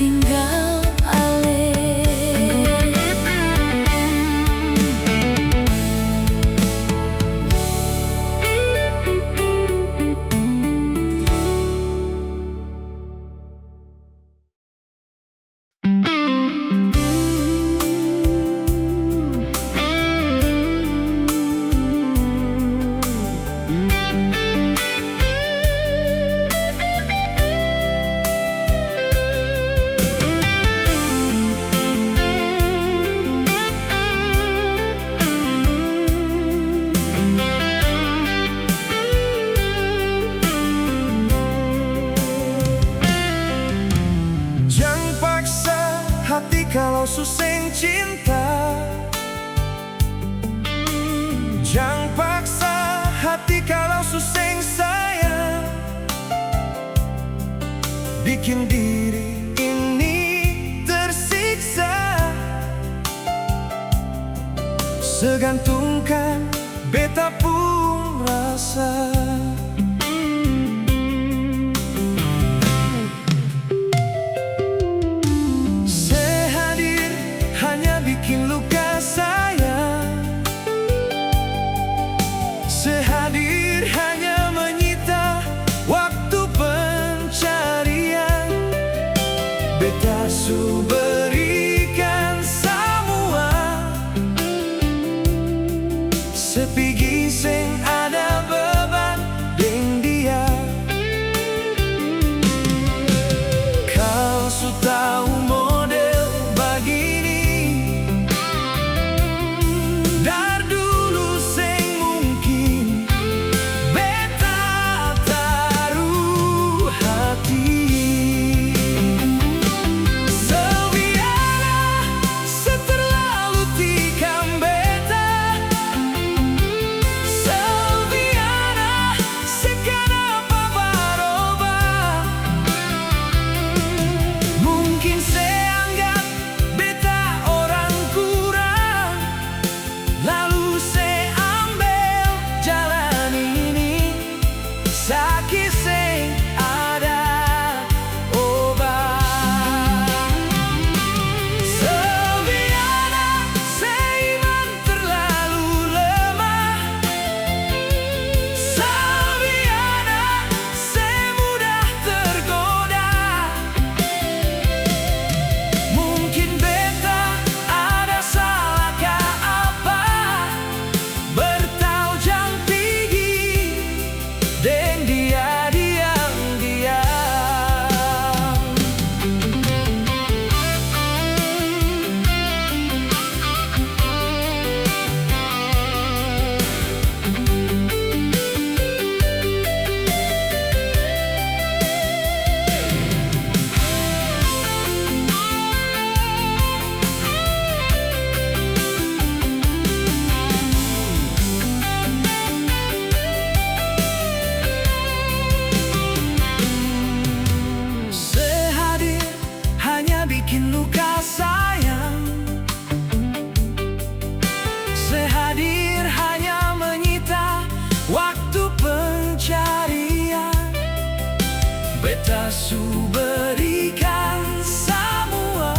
tinggal alih. Jangan paksa hati kalau susah cinta. Jangan paksa hati kalau susah sayang. Bikin diri ini tersiksa. Segantungkan beta pun rasa. Bikin luka sayang. Sehadir hanya menyita waktu pencarian. Beta su berikan semua. Sepigi sing ada beban deng dia. Kau su tahu model begini. Bikin luka sayang. Sehadir hanya menyita waktu pencarian. Beta su berikan semua.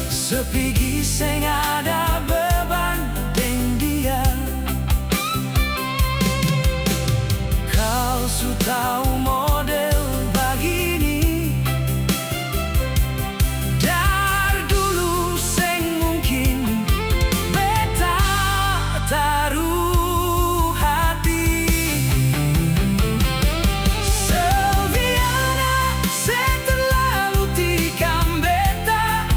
Sepigi sing ada beban deng dia. Kau su tahu model begini. Selviana, se terlalu tikam beta.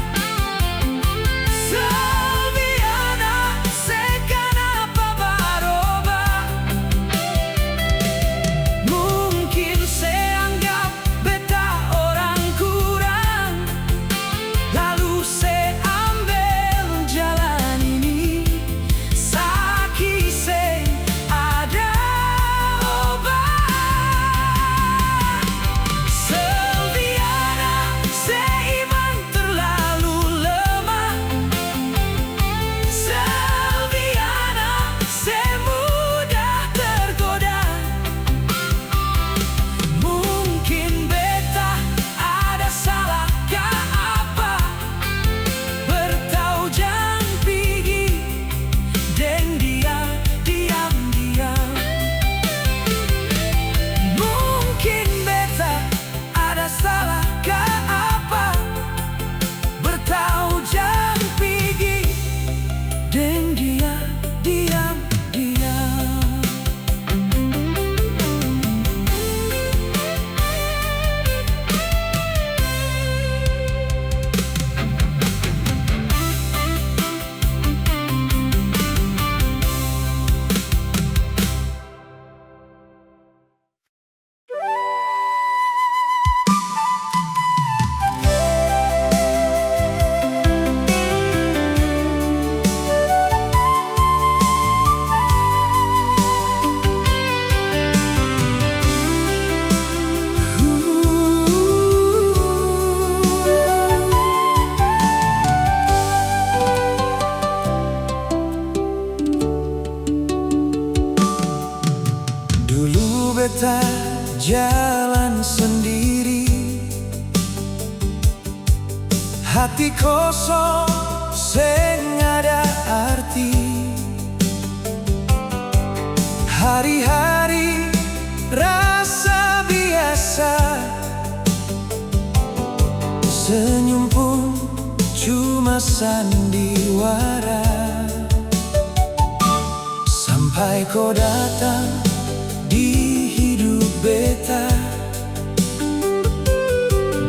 Dulu beta jalan sendiri, hati kosong seng ada arti. Hari-hari rasa biasa, senyum pun cuma sandiwara. Sampai kau datang di hidup beta,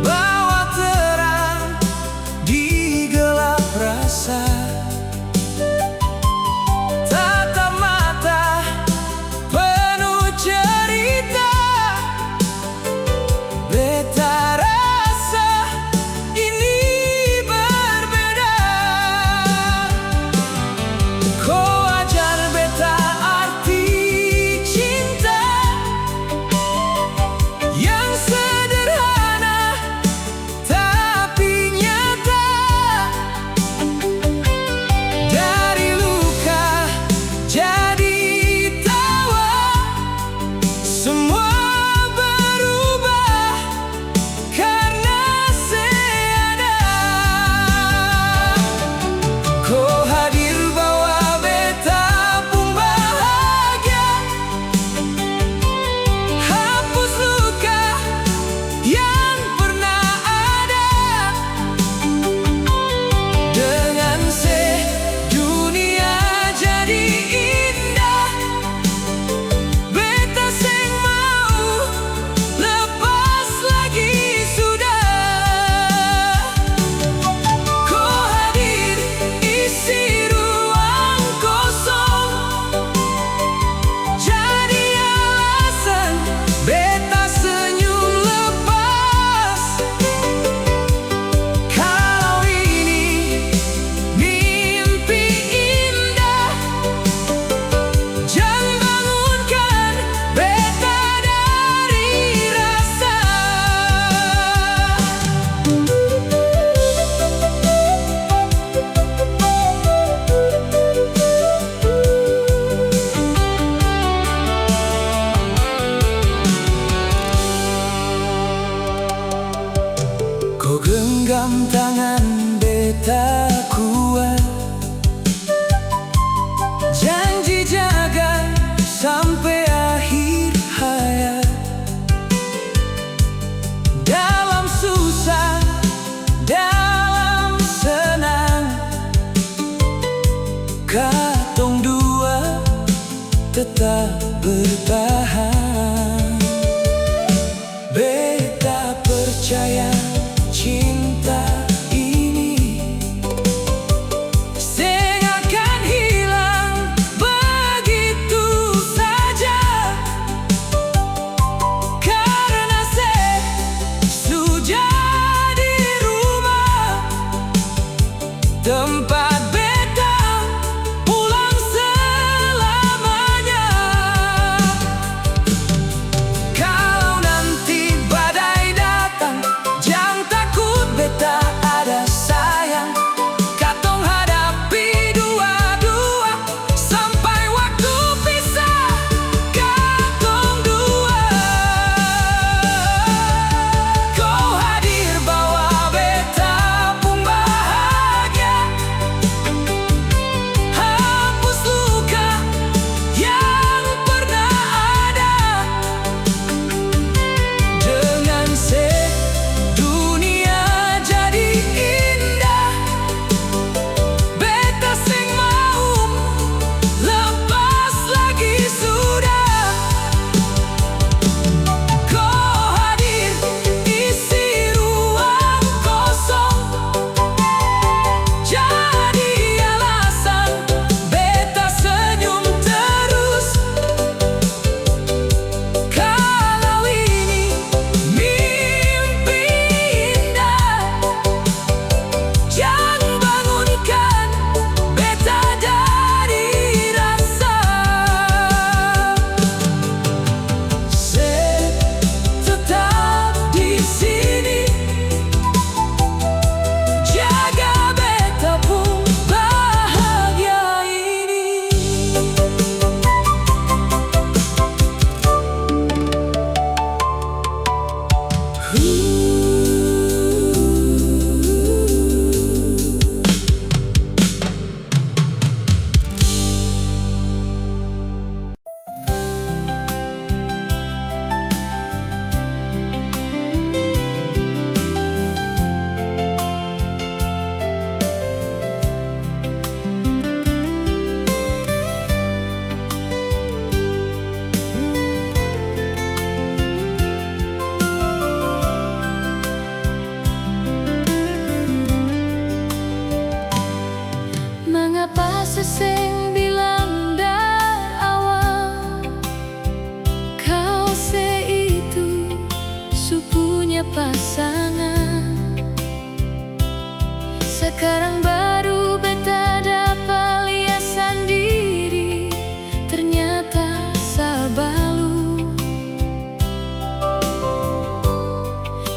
bawa terang di gelap rasa. Tatap mata penuh cerita, beta rasa ini berbeda. Kau ajar beta arti cinta yang sederhana tapi nyata. Dari luka jadi tawa, semua berubah karena seada. Kau hadir bawa beta pun bahagia, hapus luka yang pernah ada. Dengan dunia jadi indah, beta seng mau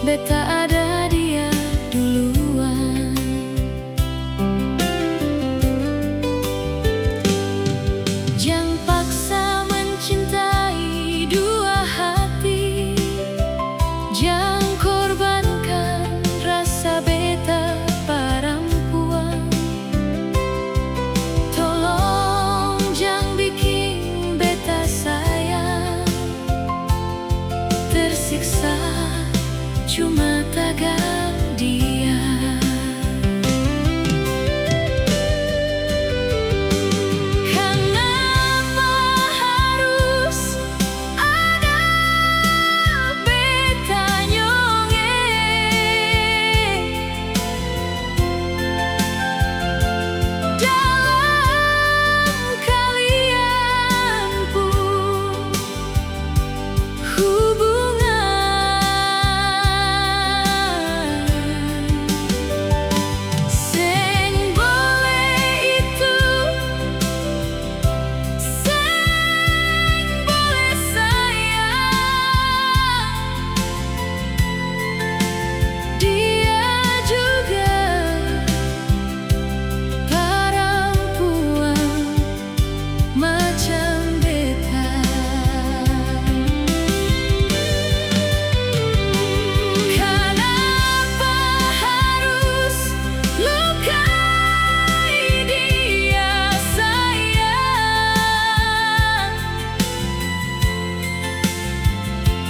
beta ada dia duluan. Jangan paksa mencintai dua hati, jangan korbankan rasa beta perempuan. Tolong jangan bikin beta sayang tersiksa cuma tagal dia. Kenapa harus ada beta nyongeng dalam kalian pun seng boleh itu, seng boleh sayang. Dia juga perempuan macam beta. Kenapa harus lukai dia sayang,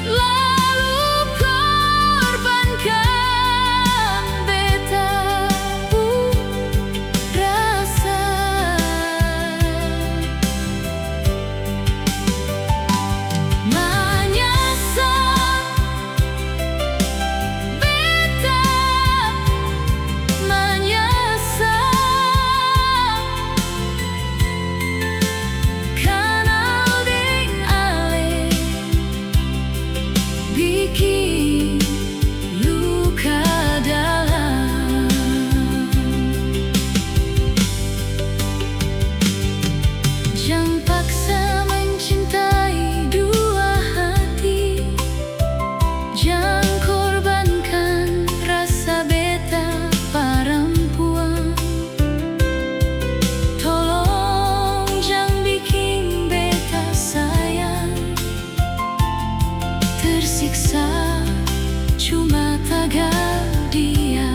lalu korbankan beta pun rasa. Menyesal beta, menyesal kenal deng ale bikin luka dalam. Jangan paksa mencintai dua hati, jangan korbankan rasa beta perempuan. Tolong jangan bikin beta sayang tersiksa cuma tagal dia.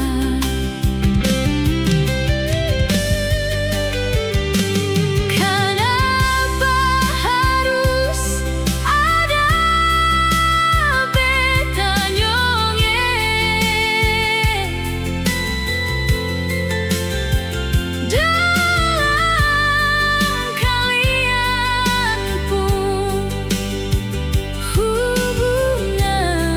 Kenapa harus ada beta nyongeng dalam kalian pun hubungan.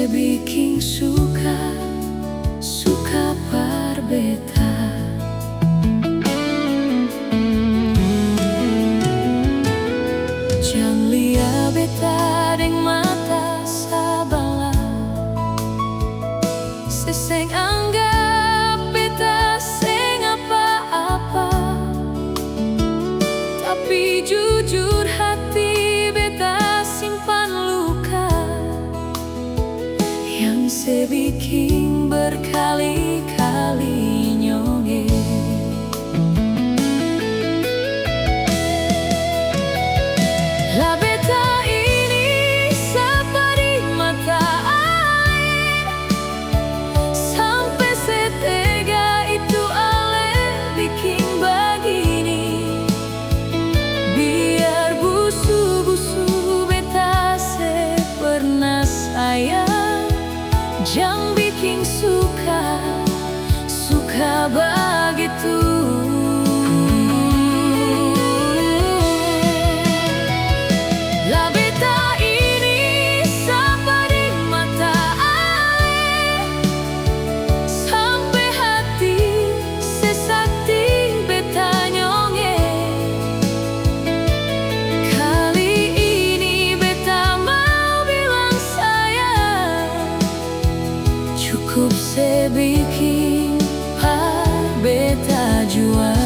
biking suka par beta. Jang lia beta deng mata sabala, seseng anggap beta seng apa-apa, tapi jujur hati beta simpan luka yang sebiking berkali-kali nyonge. La beta ini seperti mata air, sampai setega itu ale bikin begini. Biar busu-busu beta se pernah sayang, jang bikin suka begitu. La beta ini seperti mata air, sampai hati sesakti beta nyonge. Kali ini beta mau bilang sayang, cukup sebikin par beta jua.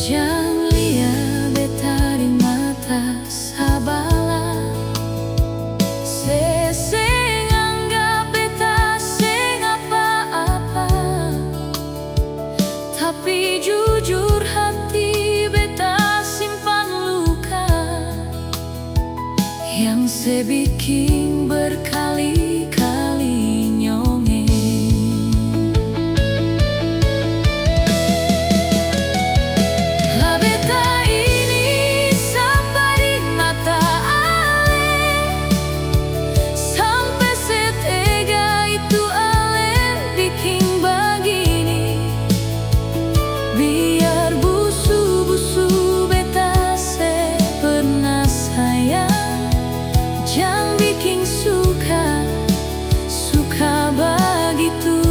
Jang lia beta di mata sabala, seseng anggap beta seng apa-apa, tapi jujur hati beta simpan luka yang sebiking berkali-kali nyonge. La beta ini seperti mata air, sampai setega itu ale bikin begini. Biar busu-busu beta se pernah sayang, jang bikin suka begitu.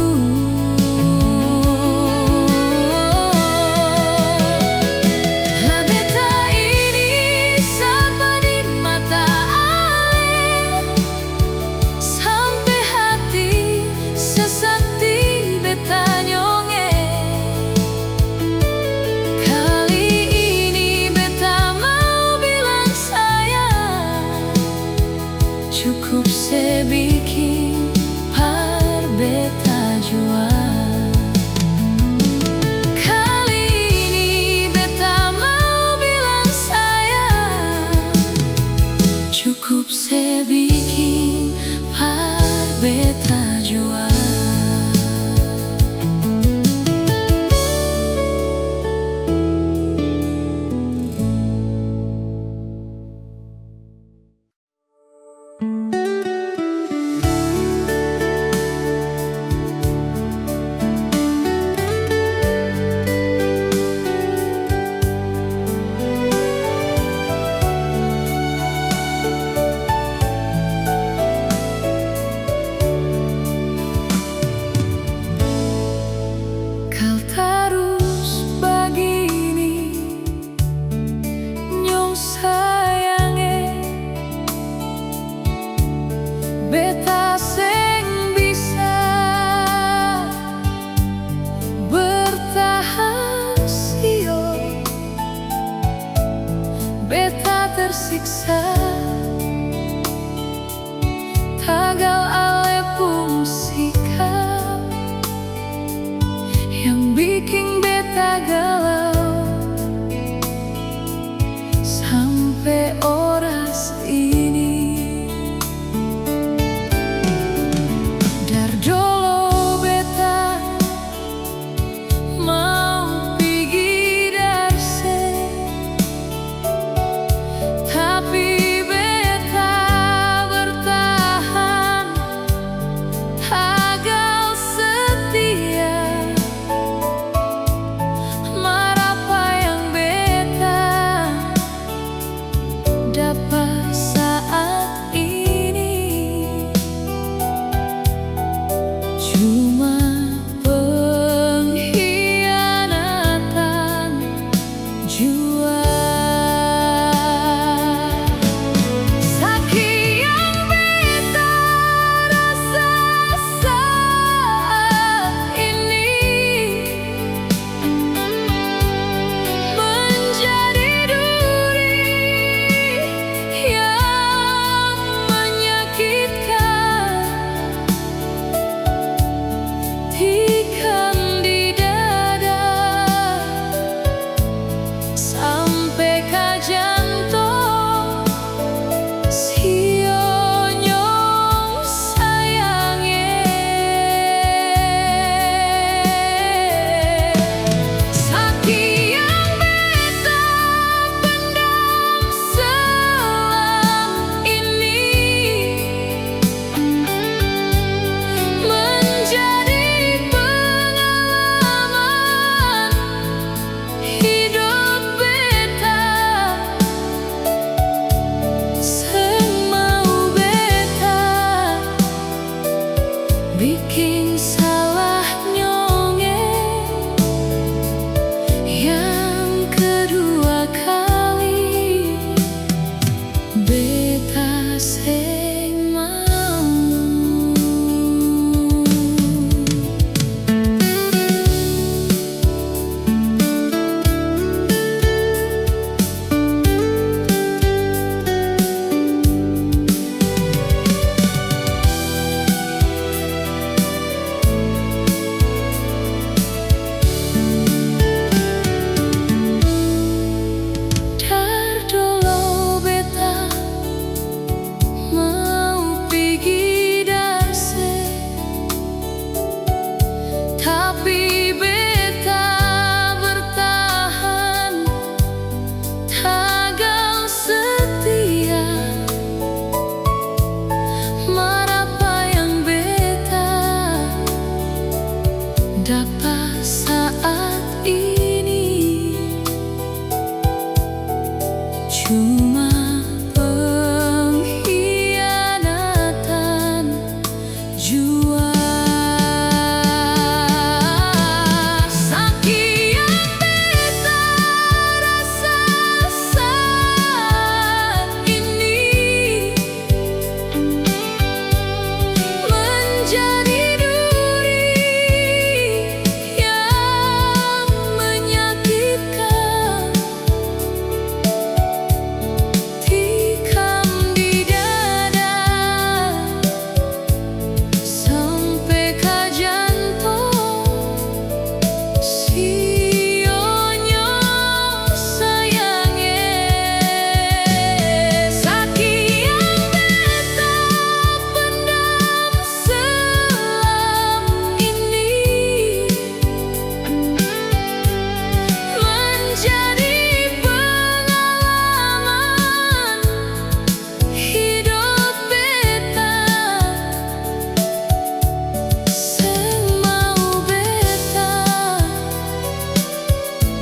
La beta ini seperti mata air, sampai hati sesakti beta nyonge. Kali ini beta mau bilang sayang, cukup sebikin par beta jua. Kali ini beta mau bilang sayang, cukup sebikin par beta jua. Kau terus begini nyong sayange, beta seng bisa bertahan sio, beta tersiksa tagal ale pung sikap yang bikin beta galau sampai oras ini. Dardo sing mau. Tapi beta bertahan, tagal setia. Marapa yang beta dapat saat ini cuma pengkhianatan jua.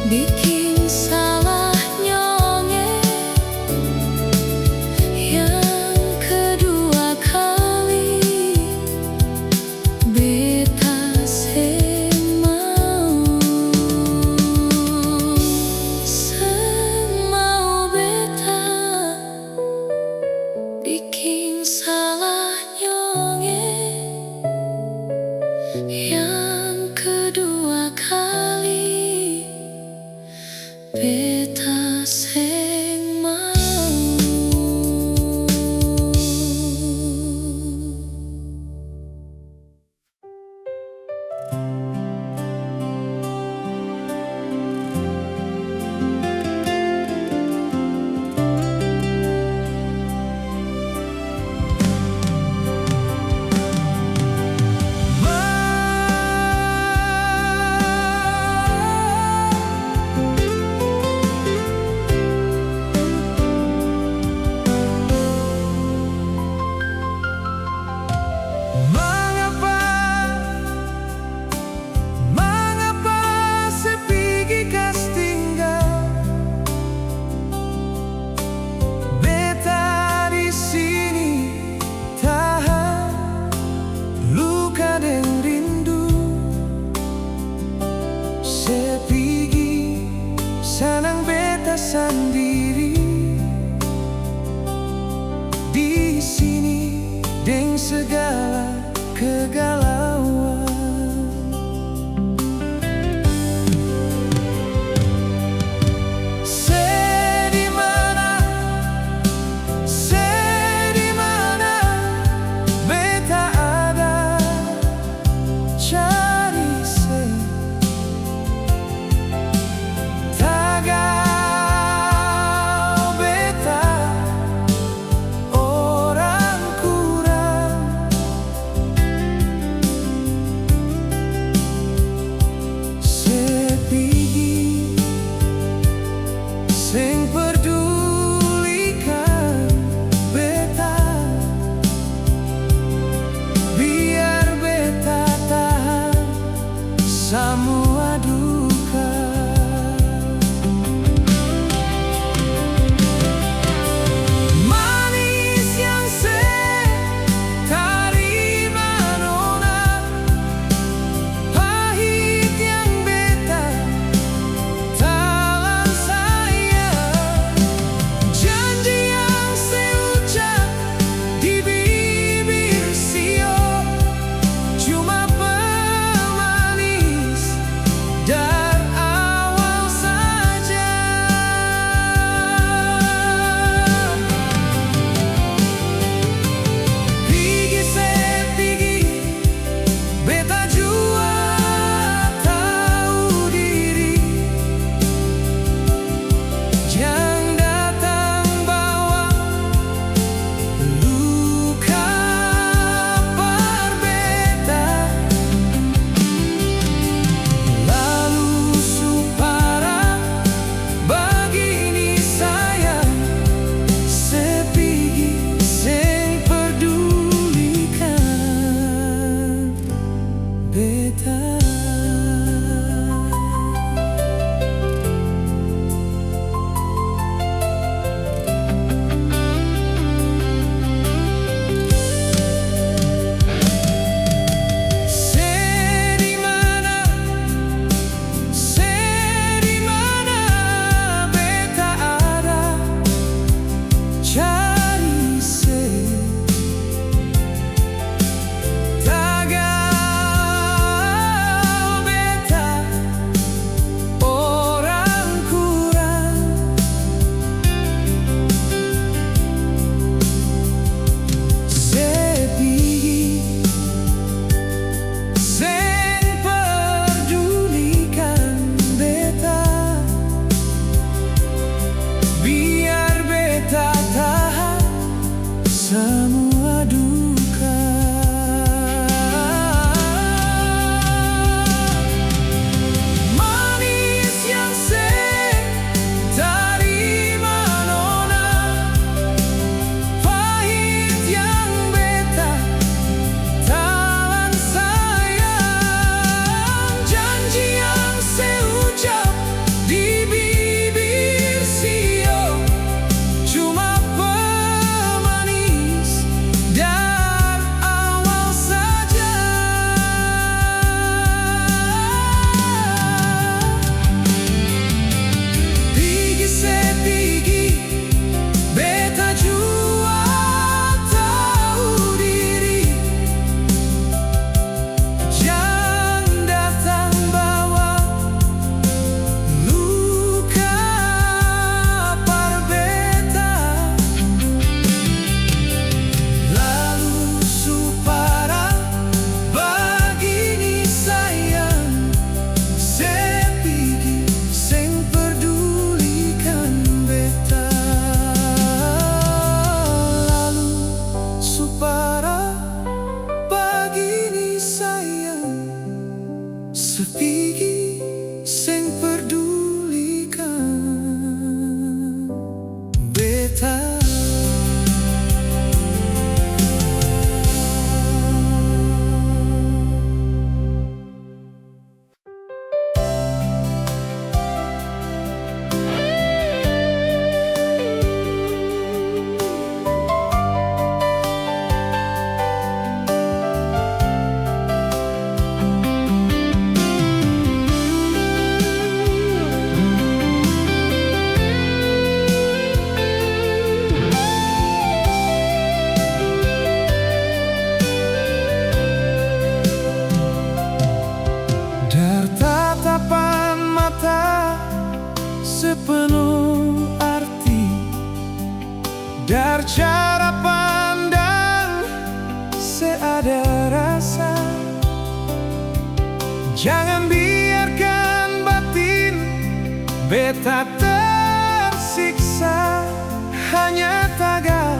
Bikin salah nyonge yang kedua kali, beta seng mau beta bikin salah nyonge yang kedua kali. Beta seng mau. semua duka. Manis yang terima nona, pahit yang beta talan sayang. Janji yang seucap di bibir sio cuma pemanis dan awal saja. Pigi sepigi beta jua tahu diri, jangan datang bawa luka par beta. Lalu supara begini sayang, sepigi seng pedulikan beta. Lalu supara begini sayang, sepigi seng pedulikan beta. Dari tatapan mata sepenuh arti, dari cara pandang seada rasa. Jangan biarkan batin beta tersiksa, hanya tagal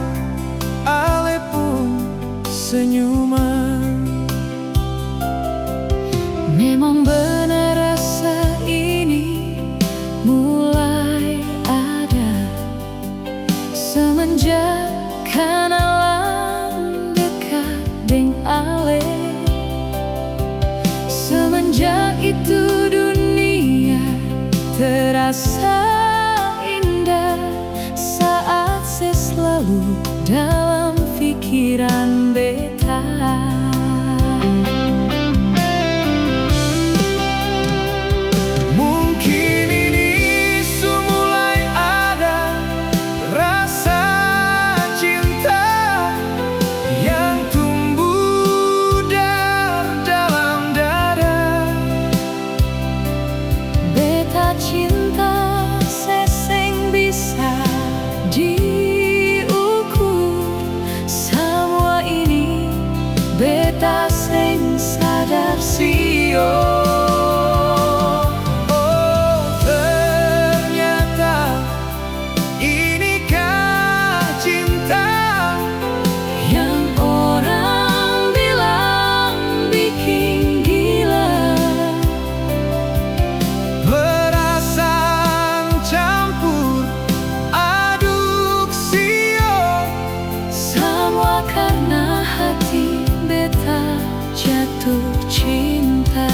ale pun senyuman. Memang benar rasa ini mulai ada semenjak kenalan dekat deng ale. Semenjak itu dunia terasa indah saat saya selalu dalam pikiran beta. Mungkin ini semulai ada rasa cinta yang tumbuh dari dalam dada. Beta cinta seseng bisa diukur, semua ini beta seng sadar sio. Oh, ternyata inikah cinta Yang orang bilang bikin gila, perasaan campur aduk sio. semua karena hati beta jatuh cinta.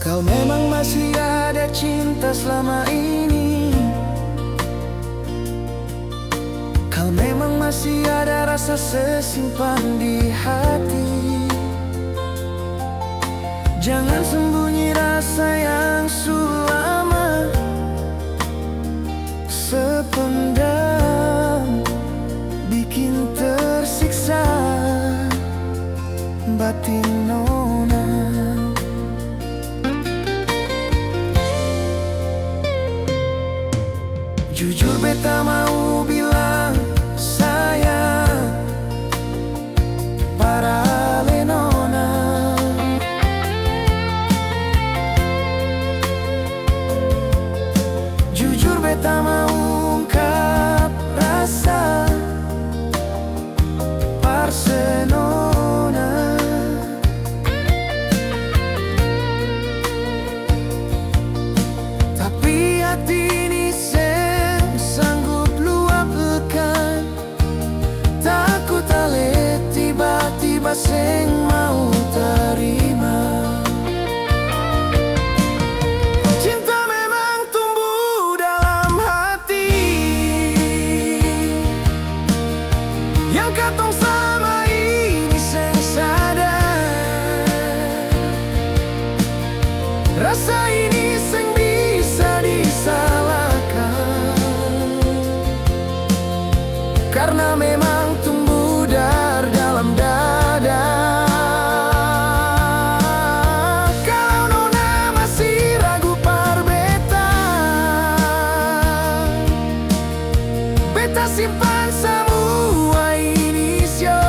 Kau memang masih ada cinta selama ini. Kau memang masih ada rasa sesimpan di hati. Jangan sembunyi rasa yang sulama sependam, bikin tersiksa batin nona. Jujur beta mau bilang sayang para lenona. Jujur beta mau ungkap rasa parsenona. Tapi hati ini sanggup luapkan. Takut ale tiba-tiba seng mau terima. Cinta memang tumbuh dalam hati, yang katong selama ini seng sadar. Rasa ini seng bisa disalahkan, karena memang tumbuh dari dalam dada. Kalau nona masih ragu par beta, beta simpan semua inisio.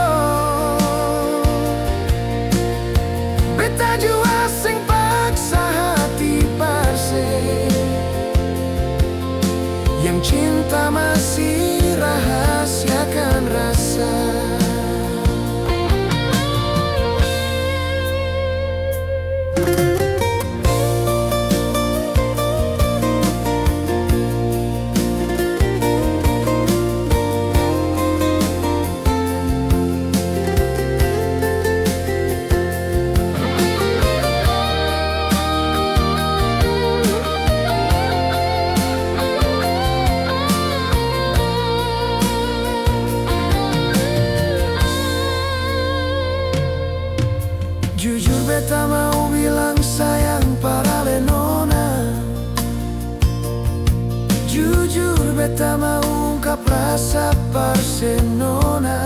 Beta jua seng paksa hati parse, yang cinta masih rahasiakan rasa. Jujur beta mau bilang sayang para lenona. Jujur beta mau ungkap rasa parsenona.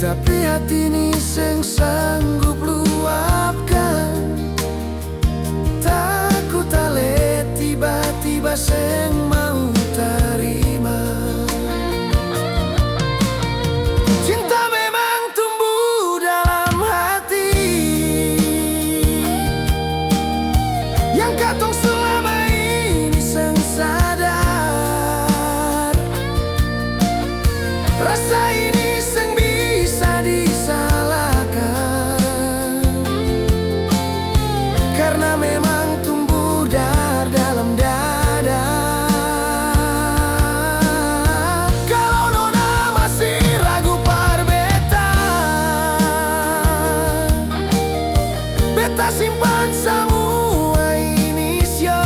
Tapi hati ini seng sanggup luapkan. Takut ale tiba-tiba seng mau terima. Cinta memang tumbuh dalam hati, yang katong selama ini seng sadar. Rasa ini seng bisa disalahkan, karena memang tumbuh dari dalam dada. Kalau nona masih ragu par beta, beta simpan semua inisio.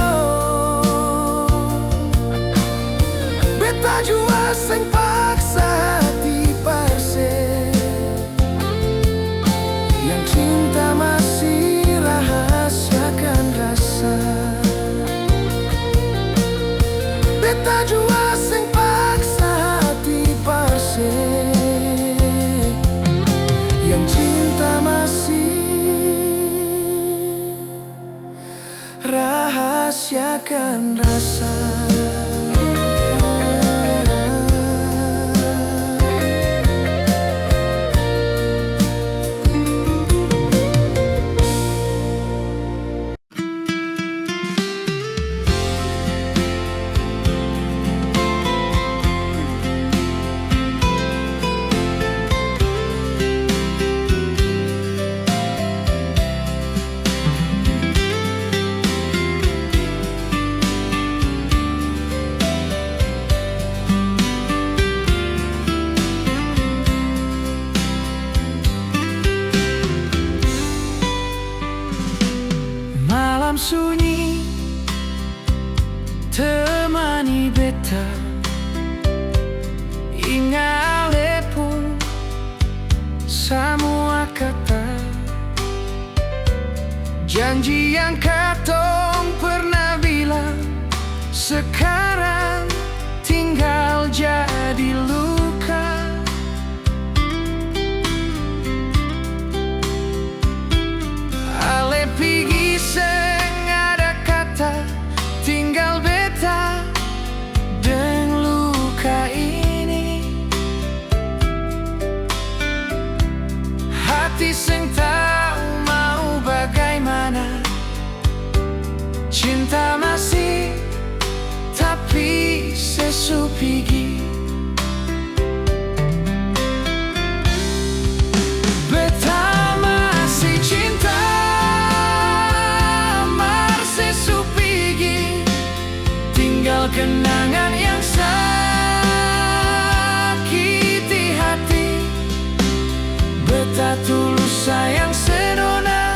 Beta jua seng paksa hati parse, yang cinta masih rahasiakan rasa. Beta jua seng paksa hati parse, yang cinta masih rahasiakan rasa. sunyi temani beta ingale pun semua kata janji yang katong pernah bilang sekarang tinggal jadi luka. Ale pigi seng ada kata tinggal beta deng luka ini. Hati seng tahu mau bagaimana, cinta masih tapi sesupigi. Beta masih cinta mar sesupigi, tinggal kenangan yang sakiti hati. Beta tulus sayang senona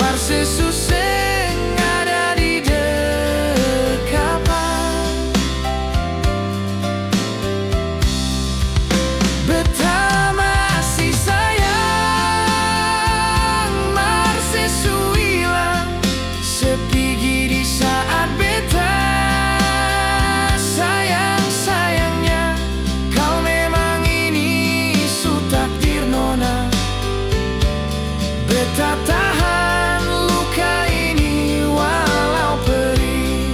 mar sesuseng ada di dekapan. Beta masih sayang mar sesuilang sepigi di saat beta sayang-sayangnya. Kau memang ini su takdir nona. Beta tahan luka ini walau perih.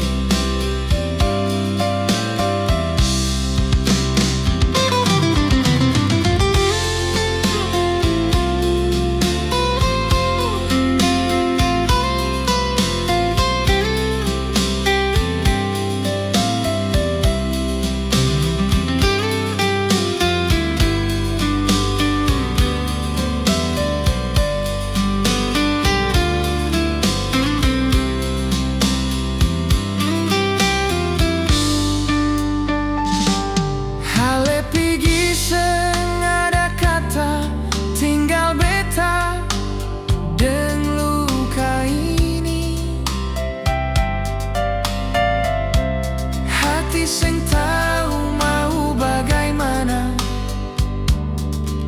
Ale pigi seng ada kata tinggal beta deng luka ini. Hati seng tahu mau bagaimana,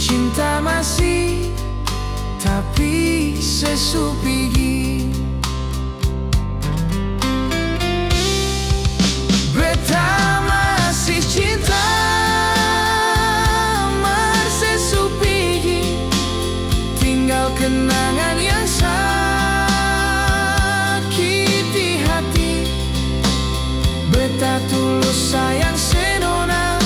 cinta masih tapi sesupigi. Beta masih cinta mar sesupigi, tinggal kenangan yang sakiti hati. Beta tulus sayang senona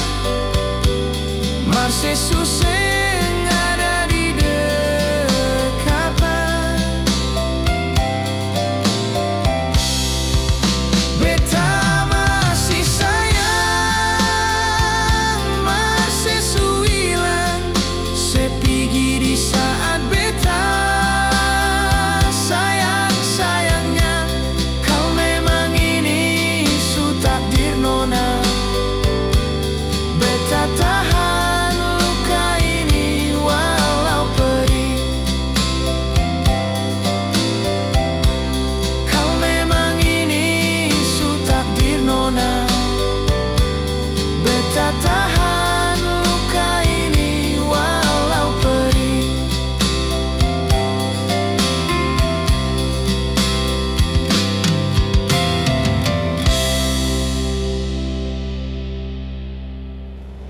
mar sesuseng ada di dekapan. Beta masih sayang mar sesuilang sepigi di saat beta sayang-sayangnya. Kau memang ini su takdir nona. Beta tahan luka ini walau perih. Kau memang ini su takdir nona. Beta tahan